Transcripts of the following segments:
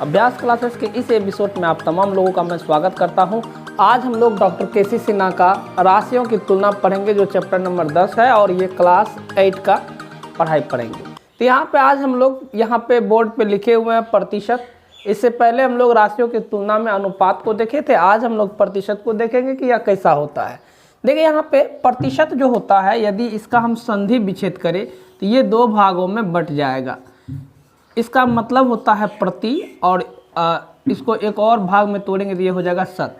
अभ्यास क्लासेस के इस एपिसोड में आप तमाम लोगों का मैं स्वागत करता हूं। आज हम लोग डॉक्टर केसी सिन्हा का राशियों की तुलना पढ़ेंगे, जो चैप्टर नंबर 10 है और ये क्लास 8 का पढ़ाई पढ़ेंगे। तो यहाँ पे आज हम लोग यहाँ पे बोर्ड पे लिखे हुए हैं प्रतिशत। इससे पहले हम लोग राशियों की तुलना में अनुपात को देखे थे, आज हम लोग प्रतिशत को देखेंगे कि यह कैसा होता है। देखिए यहाँ पे प्रतिशत जो होता है, यदि इसका हम संधि विच्छेद करें तो ये दो भागों में बट जाएगा। इसका मतलब होता है प्रति, और इसको एक और भाग में तोड़ेंगे तो ये हो जाएगा शत।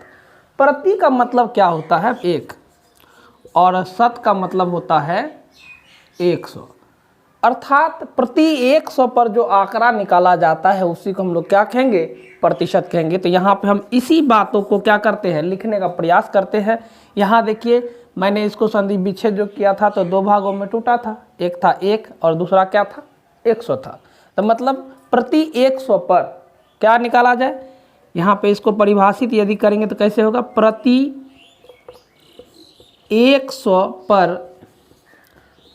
प्रति का मतलब क्या होता है? 1, और शत का मतलब होता है 100। अर्थात प्रति 100 पर जो आंकड़ा निकाला जाता है उसी को हम लोग क्या कहेंगे? प्रतिशत कहेंगे। तो यहाँ पे हम इसी बातों को क्या करते हैं? लिखने का प्रयास करते हैं। यहाँ देखिए, मैंने इसको संधि विच्छेद जो किया था तो दो भागों में टूटा था, एक था 1 और दूसरा क्या था? 100 था। तो मतलब प्रति 100 पर क्या निकाला जाए? यहाँ पे इसको परिभाषित यदि करेंगे तो कैसे होगा? प्रति 100 पर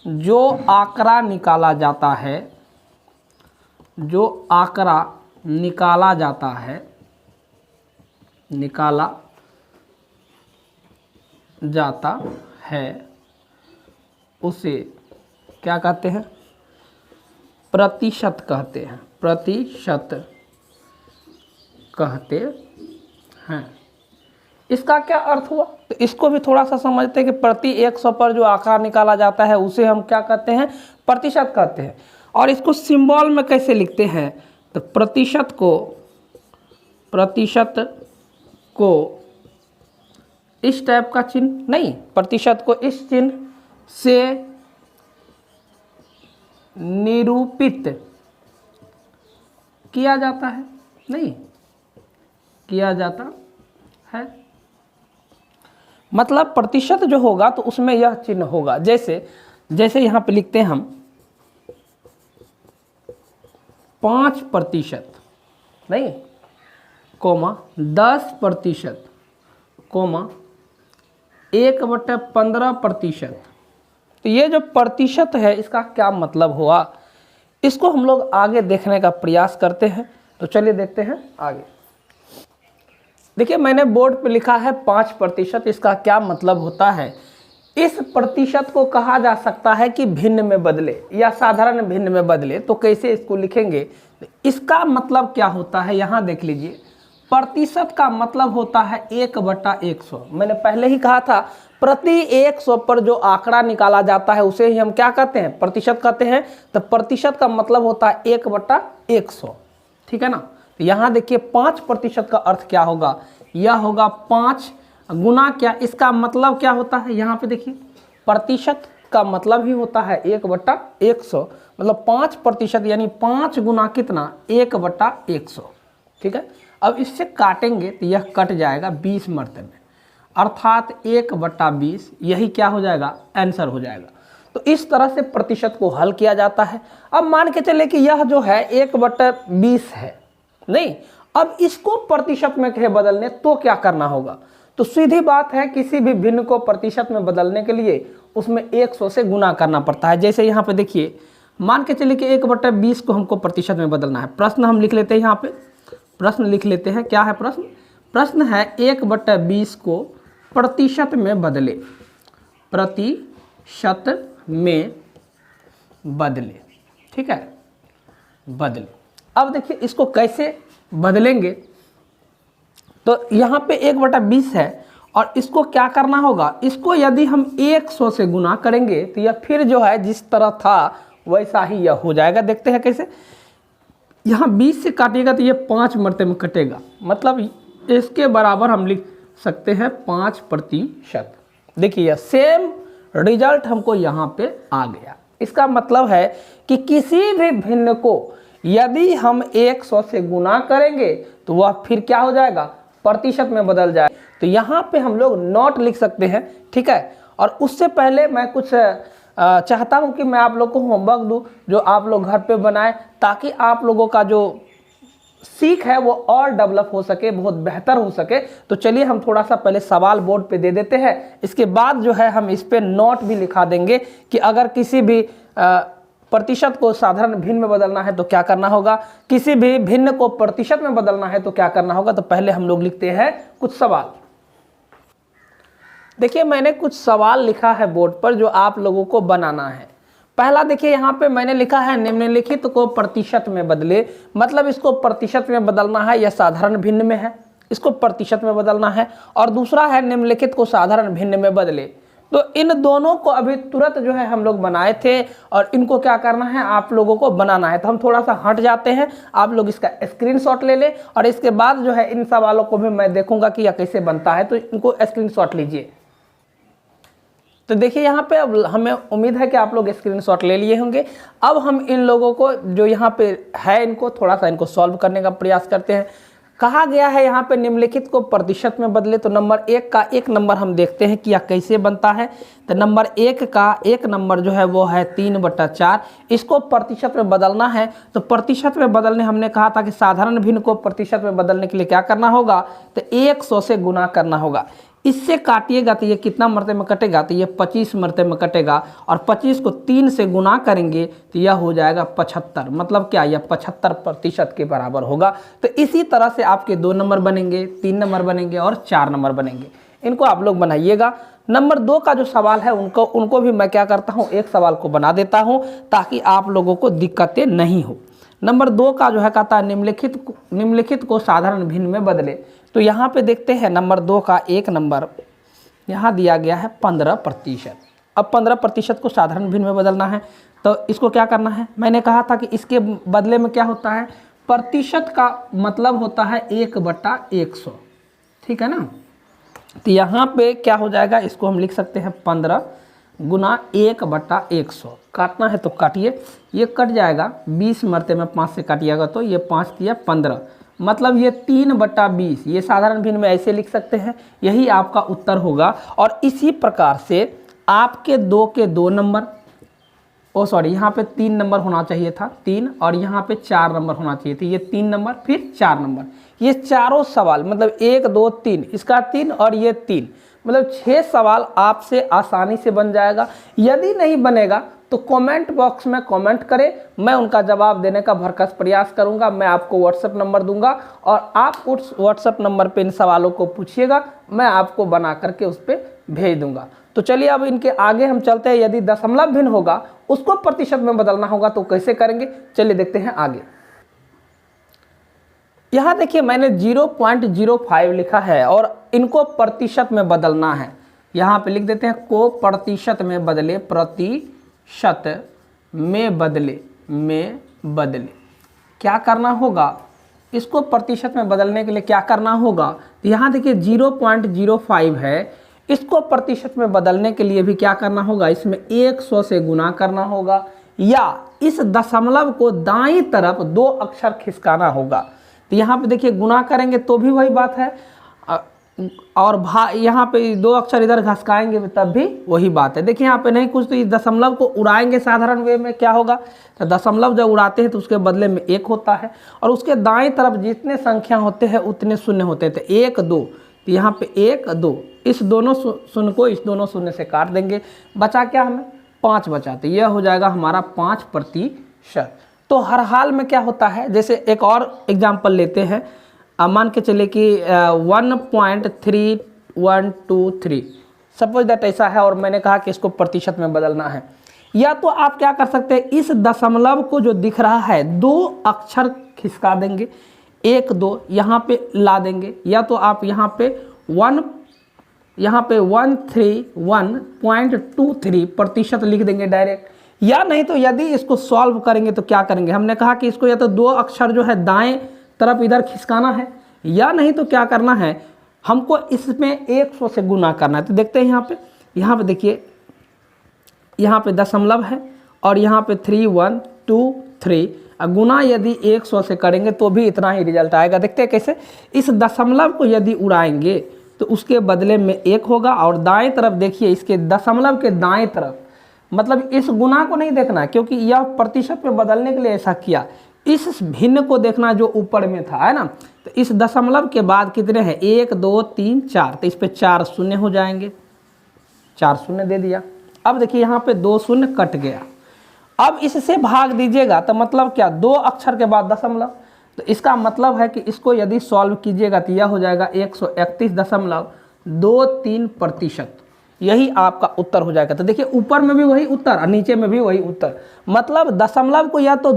जो आंकड़ा निकाला जाता है, जो आंकड़ा निकाला जाता है, निकाला जाता है उसे क्या कहते हैं? प्रतिशत कहते हैं। प्रतिशत कहते हैं। इसका क्या अर्थ हुआ? तो इसको भी थोड़ा सा समझते हैं कि प्रति 100 पर जो आंकड़ा निकाला जाता है उसे हम क्या कहते हैं? प्रतिशत कहते हैं। और इसको सिंबल में कैसे लिखते हैं? तो प्रतिशत को इस टाइप का चिन्ह नहीं, प्रतिशत को इस चिन्ह से निरूपित किया जाता है, नहीं किया जाता है। मतलब प्रतिशत जो होगा तो उसमें यह चिन्ह होगा। जैसे यहाँ पे लिखते हैं हम 5%, नहीं, कोमा 10%, कोमा 1/15%। तो ये जो प्रतिशत है इसका क्या मतलब हुआ, इसको हम लोग आगे देखने का प्रयास करते हैं। तो चलिए देखते हैं आगे। देखिए, मैंने बोर्ड पे लिखा है 5%। इसका क्या मतलब होता है? इस प्रतिशत को कहा जा सकता है कि भिन्न में बदले या साधारण भिन्न में बदले। तो कैसे इसको लिखेंगे? इसका मतलब क्या होता है? यहाँ देख लीजिए, प्रतिशत का मतलब होता है 1/100। मैंने पहले ही कहा था प्रति 100 पर जो आंकड़ा निकाला जाता है उसे ही हम क्या कहते हैं? प्रतिशत कहते हैं। तो प्रतिशत का मतलब होता है 1/100, ठीक है ना। तो यहाँ देखिए 5% का अर्थ क्या होगा? यह होगा 5 गुना क्या? इसका मतलब क्या होता है? यहाँ पे देखिए, प्रतिशत का मतलब ही होता है 1/100, मतलब 5% यानी 5 गुना कितना? 1/100, ठीक है। अब इससे काटेंगे तो यह कट जाएगा 20 मरतबे, अर्थात 1/20। यही क्या हो जाएगा? आंसर हो जाएगा। तो इस तरह से प्रतिशत को हल किया जाता है। अब मान के चले कि यह जो है 1/20 है, नहीं, अब इसको प्रतिशत में कहे बदलने तो क्या करना होगा? तो सीधी बात है, किसी भी भिन्न को प्रतिशत में बदलने के लिए उसमें 100 से गुना करना पड़ता है। जैसे यहाँ पे देखिए, मान के चलिए कि 1/20 को हमको प्रतिशत में बदलना है। प्रश्न हम लिख लेते हैं, यहाँ पे प्रश्न लिख लेते हैं। क्या है प्रश्न? प्रश्न है 1/20 को प्रतिशत में बदले, प्रतिशत में बदले, ठीक है, बदले। अब देखिए इसको कैसे बदलेंगे? तो यहाँ पे 1/20 है और इसको क्या करना होगा? इसको यदि हम 100 से गुना करेंगे तो यह फिर जो है जिस तरह था वैसा ही यह हो जाएगा। देखते हैं कैसे। यहाँ 20 से काटिएगा तो ये 5 मरते में कटेगा, मतलब इसके बराबर हम लिख सकते हैं 5%। देखिए यह सेम रिजल्ट हमको यहाँ पे आ गया। इसका मतलब है कि किसी भी भिन्न को यदि हम 100 से गुना करेंगे तो वह फिर क्या हो जाएगा? प्रतिशत में बदल जाए। तो यहाँ पे हम लोग नोट लिख सकते हैं, ठीक है। और उससे पहले मैं कुछ चाहता हूँ कि मैं आप लोग को होमवर्क दूँ जो आप लोग घर पे बनाएं, ताकि आप लोगों का जो सीख है वो और डेवलप हो सके, बहुत बेहतर हो सके। तो चलिए हम थोड़ा सा पहले सवाल बोर्ड पे दे देते हैं, इसके बाद जो है हम इस पे नोट भी लिखा देंगे कि अगर किसी भी प्रतिशत को साधारण भिन्न में बदलना है तो क्या करना होगा, किसी भी भिन्न को प्रतिशत में बदलना है तो क्या करना होगा। तो पहले हम लोग लिखते हैं कुछ सवाल। देखिए मैंने कुछ सवाल लिखा है बोर्ड पर जो आप लोगों को बनाना है। पहला देखिए यहाँ पे मैंने लिखा है निम्नलिखित को प्रतिशत में बदले, मतलब इसको प्रतिशत में बदलना है, यह साधारण भिन्न में है, इसको प्रतिशत में बदलना है। और दूसरा है निम्नलिखित को साधारण भिन्न में बदले। तो इन दोनों को अभी तुरंत जो है हम लोग बनाए थे और इनको क्या करना है, आप लोगों को बनाना है। तो हम थोड़ा सा हट जाते हैं, आप लोग इसका स्क्रीनशॉट ले लें और इसके बाद जो है इन सवालों को भी मैं देखूंगा कि यह कैसे बनता है, तो इनको स्क्रीनशॉट लीजिए। तो देखिए यहाँ पे अब हमें उम्मीद है कि आप लोग स्क्रीनशॉट ले लिए होंगे। अब हम इन लोगों को जो यहाँ पे है इनको थोड़ा सा इनको सॉल्व करने का प्रयास करते हैं। कहा गया है यहाँ पे निम्नलिखित को प्रतिशत में बदले, तो नंबर 1 का 1 नंबर हम देखते हैं कि यह कैसे बनता है। तो नंबर 1 का 1 नंबर जो है वो है 3/4। इसको प्रतिशत में बदलना है, तो प्रतिशत में बदलने हमने कहा था कि साधारण भिन्न को प्रतिशत में बदलने के लिए क्या करना होगा, तो 100 से गुना करना होगा। इससे काटिएगा तो ये कितना मरते में कटेगा, तो ये 25 मरते में कटेगा और 25 को 3 से गुना करेंगे तो यह हो जाएगा 75। मतलब क्या, यह 75% के बराबर होगा। तो इसी तरह से आपके 2 नंबर बनेंगे, 3 नंबर बनेंगे और 4 नंबर बनेंगे। इनको आप लोग बनाइएगा। नंबर 2 का जो सवाल है उनको भी मैं क्या करता हूँ, एक सवाल को बना देता हूँ ताकि आप लोगों को दिक्कतें नहीं हो। नंबर 2 का जो है कहता है निम्नलिखित को साधारण भिन्न में बदले। तो यहाँ पे देखते हैं नंबर 2 का 1 नंबर यहाँ दिया गया है 15%। अब 15% को साधारण भिन्न में बदलना है, तो इसको क्या करना है, मैंने कहा था कि इसके बदले में क्या होता है, प्रतिशत का मतलब होता है 1/100, ठीक है ना। तो यहाँ पे क्या हो जाएगा, इसको हम लिख सकते हैं 15 गुना 1/100। काटना है तो काटिए, ये कट जाएगा 20 मरते में 5 से काटिएगा तो ये 5 दिया 15, मतलब ये 3/20। ये साधारण भिन्न में ऐसे लिख सकते हैं, यही आपका उत्तर होगा। और इसी प्रकार से आपके 2 के 2 नंबर, यहाँ पे 3 नंबर होना चाहिए था 3, और यहाँ पे 4 नंबर होना चाहिए था, ये 3 नंबर फिर 4 नंबर। ये चारों सवाल मतलब 1 2 3, इसका 3 और ये 3, मतलब 6 सवाल आपसे आसानी से बन जाएगा। यदि नहीं बनेगा तो कमेंट बॉक्स में कमेंट करें, मैं उनका जवाब देने का भरसक प्रयास करूंगा। मैं आपको व्हाट्सएप नंबर दूंगा और आप उस व्हाट्सएप नंबर पे इन सवालों को पूछिएगा, मैं आपको बना करके उस पर भेज दूंगा। तो चलिए अब इनके आगे हम चलते हैं। यदि दशमलव भिन्न होगा उसको प्रतिशत में बदलना होगा तो कैसे करेंगे, चलिए देखते हैं आगे। यहाँ देखिए मैंने 0.05 लिखा है और इनको प्रतिशत में बदलना है। यहाँ पे लिख देते हैं को प्रतिशत में बदले, प्रतिशत में बदले। क्या करना होगा, इसको प्रतिशत में बदलने के लिए क्या करना होगा, तो यहाँ देखिए 0.05 है, इसको प्रतिशत में बदलने के लिए भी क्या करना होगा, इसमें 100 से गुना करना होगा, या इस दशमलव को दाईं तरफ 2 अक्षर खिसकाना होगा। तो यहाँ पे देखिए गुना करेंगे तो भी वही बात है, और यहाँ पे 2 अक्षर इधर घसकाएंगे तब भी वही बात है। देखिए यहाँ पे नहीं कुछ, तो इस दशमलव को उड़ाएंगे साधारण वे में क्या होगा, तो दशमलव जब उड़ाते हैं तो उसके बदले में 1 होता है, और उसके दाएं तरफ जितने संख्या होते हैं उतने शून्य होते हैं। तो 1 2, तो यहाँ पे 1 2, इस दोनों शून्य को इस दोनों शून्य से काट देंगे, बचा क्या हमें 5 बचा, तो यह हो जाएगा हमारा 5%। तो हर हाल में क्या होता है, जैसे एक और एग्जाम्पल लेते हैं, मान के चले कि 1.3123 सपोज दैट ऐसा है, और मैंने कहा कि इसको प्रतिशत में बदलना है। या तो आप क्या कर सकते हैं, इस दशमलव को जो दिख रहा है 2 अक्षर खिसका देंगे, 1 2 यहाँ पे ला देंगे, या तो आप यहाँ पे 131.23 लिख देंगे डायरेक्ट। या नहीं तो यदि इसको सॉल्व करेंगे तो क्या करेंगे, हमने कहा कि इसको या तो 2 अक्षर जो है दाएं तरफ इधर खिसकाना है, या नहीं तो क्या करना है, हमको इसमें 100 से गुना करना है। तो देखते हैं यहाँ पे देखिए, यहाँ पे दशमलव है और यहाँ पे 3123, गुना यदि 100 से करेंगे तो भी इतना ही रिजल्ट आएगा। देखते हैं कैसे, इस दशमलव को यदि उड़ाएंगे तो उसके बदले में 1 होगा, और दाएं तरफ देखिए इसके दशमलव के दाएं तरफ, मतलब इस गुना को नहीं देखना क्योंकि यह प्रतिशत में बदलने के लिए ऐसा किया, इस भिन्न को देखना जो ऊपर में था, है ना। तो इस दशमलव के बाद कितने हैं, 1 2 3 4, तो इस पे 4 शून्य हो जाएंगे, 4 शून्य दे दिया। अब देखिए यहाँ पे 2 शून्य कट गया, अब इससे भाग दीजिएगा तो मतलब क्या, 2 अक्षर के बाद दशमलव, तो इसका मतलब है कि इसको यदि सॉल्व कीजिएगा तो यह हो जाएगा 131.23%। यही आपका उत्तर हो जाएगा। तो देखिए ऊपर में भी वही उत्तर और नीचे में भी वही उत्तर, मतलब दशमलव को या तो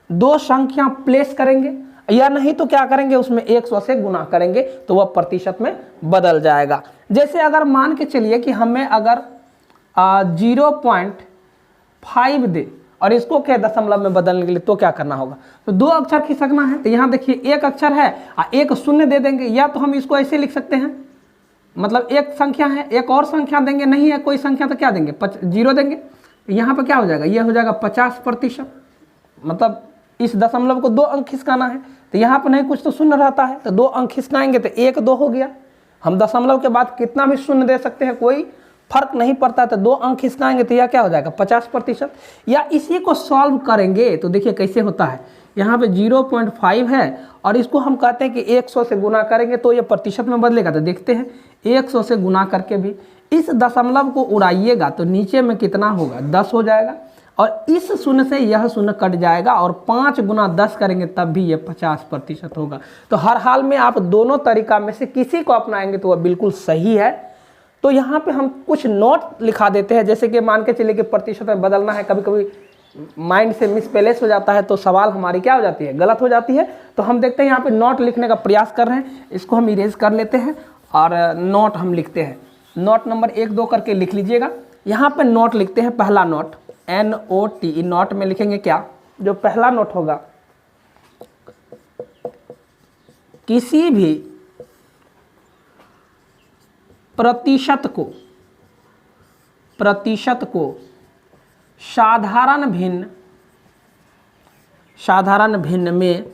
दो संख्या प्लेस करेंगे या नहीं तो क्या करेंगे, उसमें 100 से गुना करेंगे तो वह प्रतिशत में बदल जाएगा। जैसे अगर मान के चलिए कि हमें अगर 0.5 दे और इसको क्या दशमलव में बदलने के लिए तो क्या करना होगा, तो 2 अक्षर खिसकना है। तो यहाँ देखिए 1 अक्षर है और 1 शून्य दे देंगे, या तो हम इसको ऐसे लिख सकते हैं, मतलब एक संख्या है एक और संख्या देंगे, नहीं है कोई संख्या तो क्या देंगे 0 देंगे। यहाँ पे क्या हो जाएगा, यह हो जाएगा 50%, मतलब इस दशमलव को 2 अंक खिसकाना है। तो यहाँ पर नहीं कुछ तो शून्य रहता है, तो 2 अंक खिसकाएंगे तो 1 2 हो गया। हम दशमलव के बाद कितना भी शून्य दे सकते हैं, कोई फर्क नहीं पड़ता। तो 2 अंक खिसकाएंगे तो यह क्या हो जाएगा 50%। या इसी को सॉल्व करेंगे तो देखिए कैसे होता है, यहाँ पे 0.5 है और इसको हम कहते हैं कि 100 से गुना करेंगे तो ये प्रतिशत में बदलेगा। तो देखते हैं 100 से गुना करके भी इस दशमलव को उड़ाइएगा तो नीचे में कितना होगा 10 हो जाएगा, और इस शून्य से यह शून्य कट जाएगा और 5 गुना 10 करेंगे तब भी यह 50% होगा। तो हर हाल में आप दोनों तरीका में से किसी को अपनाएंगे तो वह बिल्कुल सही है। तो यहाँ पे हम कुछ नोट लिखा देते हैं, जैसे कि मान के चलिए कि प्रतिशत में बदलना है, कभी कभी माइंड से मिसप्लेस हो जाता है तो सवाल हमारी क्या हो जाती है, गलत हो जाती है। तो हम देखते हैं यहाँ पे नोट लिखने का प्रयास कर रहे हैं, इसको हम इरेज कर लेते हैं और नोट हम लिखते हैं। नोट नंबर 1 2 करके लिख लीजिएगा। यहाँ पे नोट लिखते हैं, पहला नोट NOT, नोट में लिखेंगे क्या, जो पहला नोट होगा, किसी भी प्रतिशत को साधारण भिन्न में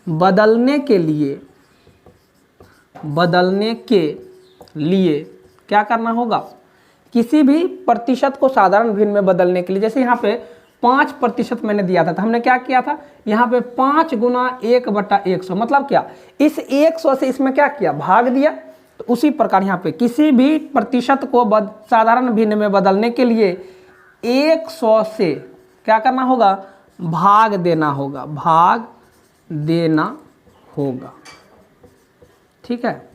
बदलने के लिए क्या करना होगा, किसी भी प्रतिशत को साधारण भिन्न में बदलने के लिए, जैसे यहाँ पे 5% मैंने दिया था तो हमने क्या किया था, यहाँ पे 5 गुना 1/100, मतलब क्या, इस 100 से इसमें क्या किया, भाग दिया। तो उसी प्रकार यहाँ पे किसी भी प्रतिशत को साधारण भिन्न में बदलने के लिए 100 से क्या करना होगा, भाग देना होगा। ठीक है,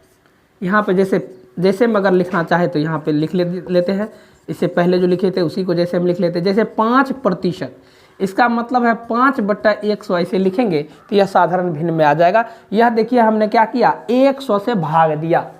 यहाँ पे जैसे हम अगर लिखना चाहे तो यहाँ पे लिख लेते हैं, इससे पहले जो लिखे थे उसी को जैसे हम लिख लेते हैं। जैसे 5%, इसका मतलब है 5/100 ऐसे लिखेंगे तो यह साधारण भिन्न में आ जाएगा। यह देखिए हमने क्या किया, 100 से भाग दिया।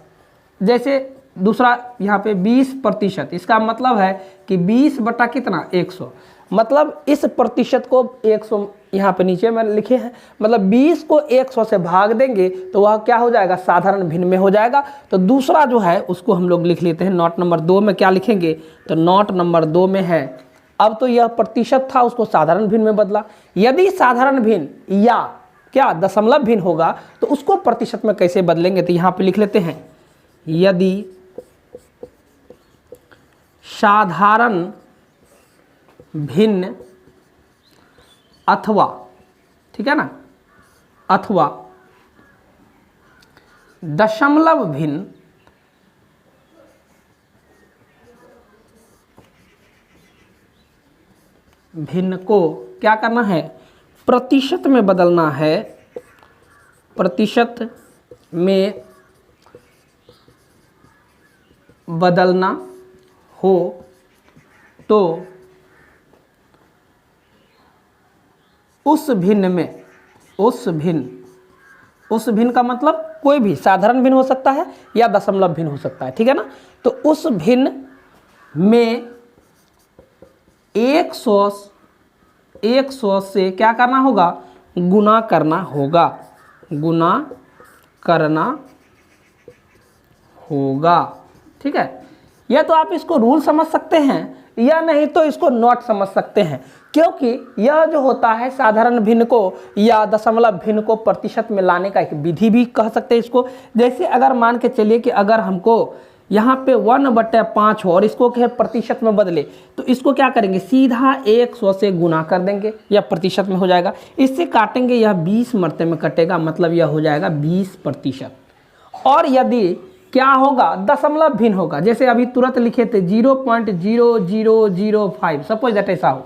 जैसे दूसरा यहाँ पे 20%, इसका मतलब है कि 20/100, मतलब इस प्रतिशत को 100 यहाँ पे नीचे में लिखे हैं, मतलब 20 को 100 से भाग देंगे तो वह क्या हो जाएगा, साधारण भिन्न में हो जाएगा। तो दूसरा जो है उसको हम लोग लिख लेते हैं। नोट नंबर 2 में क्या लिखेंगे, तो नोट नंबर 2 में है, अब तो यह प्रतिशत था उसको साधारण भिन्न में बदला। यदि साधारण भिन्न या क्या दशमलव भिन्न होगा तो उसको प्रतिशत में कैसे बदलेंगे, तो यहाँ पे लिख लेते हैं, यदि साधारण भिन्न अथवा, ठीक है ना, अथवा दशमलव भिन्न को क्या करना है, प्रतिशत में बदलना है, प्रतिशत में बदलना हो तो उस भिन्न का मतलब कोई भी साधारण भिन्न हो सकता है या दशमलव भिन्न हो सकता है, ठीक है ना। तो उस भिन्न में 100 से क्या करना होगा, गुना करना होगा, ठीक है। या तो आप इसको रूल समझ सकते हैं या नहीं तो इसको नोट समझ सकते हैं, क्योंकि यह जो होता है साधारण भिन्न को या दशमलव भिन्न को प्रतिशत में लाने का एक विधि भी कह सकते हैं इसको। जैसे अगर मान के चलिए कि अगर हमको यहाँ पे 1/5 हो और इसको क्या प्रतिशत में बदले तो इसको क्या करेंगे, सीधा 100 से गुना कर देंगे, यह प्रतिशत में हो जाएगा। इससे काटेंगे, यह 20 मरते में कटेगा, मतलब यह हो जाएगा 20%। और यदि क्या होगा, दशमलव भिन्न होगा। जैसे अभी तुरंत लिखे थे 0.0005, सपोज दैट ऐसा हो,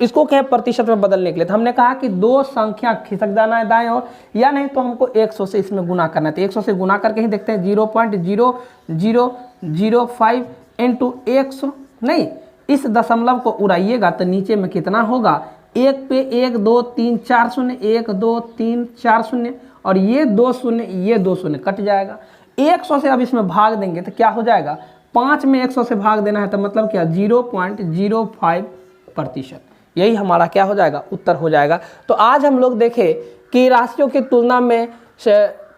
इसको क्या है प्रतिशत में बदलने के लिए तो हमने कहा कि दो संख्या खिसक जाना है दाएं और, या नहीं तो हमको 100 से इसमें गुना करना है। तो 100 से गुना करके ही देखते हैं 0.0005 इंटू 100, नहीं इस दशमलव को उड़ाइएगा तो नीचे में कितना होगा, 1 पे 1 2 3 4 शून्य, 1 2 3 4 शून्य, और ये 2 शून्य ये 2 शून्य कट जाएगा। 100 से अब इसमें भाग देंगे तो क्या हो जाएगा, 5 में 100 से भाग देना है तो मतलब क्या 0.05%। यही हमारा क्या हो जाएगा, उत्तर हो जाएगा। तो आज हम लोग देखें कि राशियों की तुलना में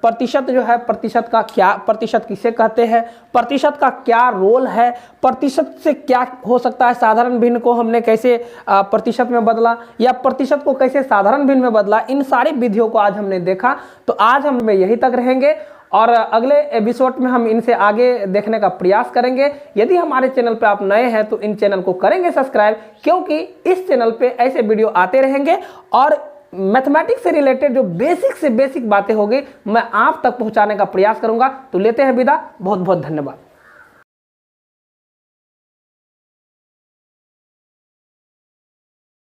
प्रतिशत जो है, प्रतिशत का क्या, प्रतिशत किसे कहते हैं, प्रतिशत का क्या रोल है, प्रतिशत से क्या हो सकता है, साधारण भिन्न को हमने कैसे प्रतिशत में बदला या प्रतिशत को कैसे साधारण भिन्न में बदला, इन सारी विधियों को आज हमने देखा। तो आज हम यहीं तक रहेंगे और अगले एपिसोड में हम इनसे आगे देखने का प्रयास करेंगे। यदि हमारे चैनल पर आप नए हैं तो इन चैनल को करेंगे सब्सक्राइब, क्योंकि इस चैनल पे ऐसे वीडियो आते रहेंगे और मैथमेटिक्स से रिलेटेड जो बेसिक से बेसिक बातें होगी मैं आप तक पहुंचाने का प्रयास करूंगा। तो लेते हैं विदा, बहुत बहुत धन्यवाद।